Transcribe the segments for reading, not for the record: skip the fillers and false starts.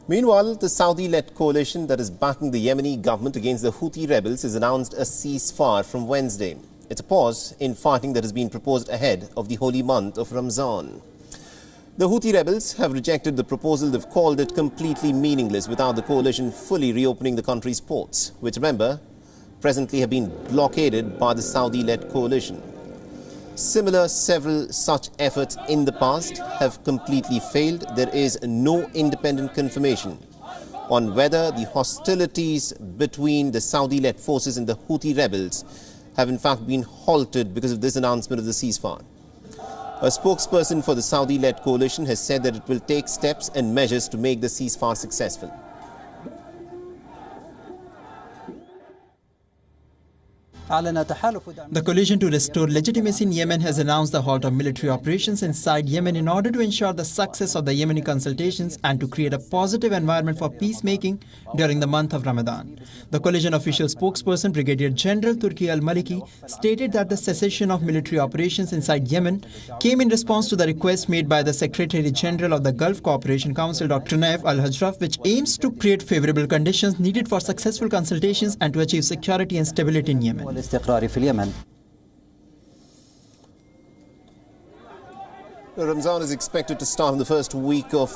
Meanwhile, the Saudi-led coalition that is backing the Yemeni government against the Houthi rebels has announced a ceasefire from Wednesday. It's a pause in fighting that has been proposed ahead of the holy month of Ramzan. The Houthi rebels have rejected the proposal. They've called it completely meaningless without the coalition fully reopening the country's ports, which, remember, presently have been blockaded by the Saudi-led coalition. Several such efforts in the past have completely failed. There is no independent confirmation on whether the hostilities between the Saudi-led forces and the Houthi rebels have in fact been halted because of this announcement of the ceasefire. A spokesperson for the Saudi-led coalition has said that it will take steps and measures to make the ceasefire successful. The coalition to restore legitimacy in Yemen has announced the halt of military operations inside Yemen in order to ensure the success of the Yemeni consultations and to create a positive environment for peacemaking during the month of Ramadan. The coalition official spokesperson, Brigadier General Turki al-Maliki, stated that the cessation of military operations inside Yemen came in response to the request made by the Secretary General of the Gulf Cooperation Council, Dr. Naif al-Hajraf, which aims to create favorable conditions needed for successful consultations and to achieve security and stability in Yemen. Ramzan is expected to start in the first week of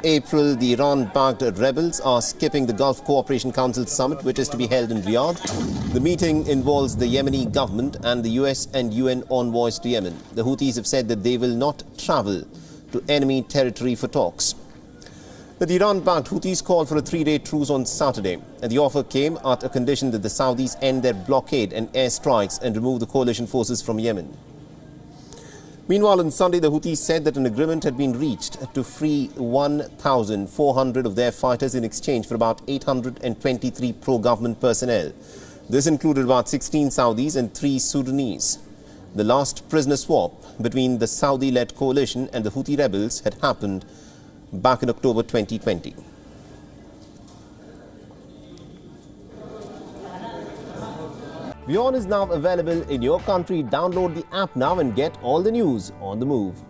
April. The Iran-backed rebels are skipping the Gulf Cooperation Council summit, which is to be held in Riyadh. The meeting involves the Yemeni government and the US and UN envoys to Yemen. The Houthis have said that they will not travel to enemy territory for talks. The Iran-backed Houthis called for a 3-day truce on Saturday, and the offer came at a condition that the Saudis end their blockade and airstrikes and remove the coalition forces from Yemen. Meanwhile, on Sunday, the Houthis said that an agreement had been reached to free 1,400 of their fighters in exchange for about 823 pro-government personnel. This included about 16 Saudis and 3 Sudanese. The last prisoner swap between the Saudi-led coalition and the Houthi rebels had happened back in October 2020. WION is now available in your country. Download the app now and get all the news on the move.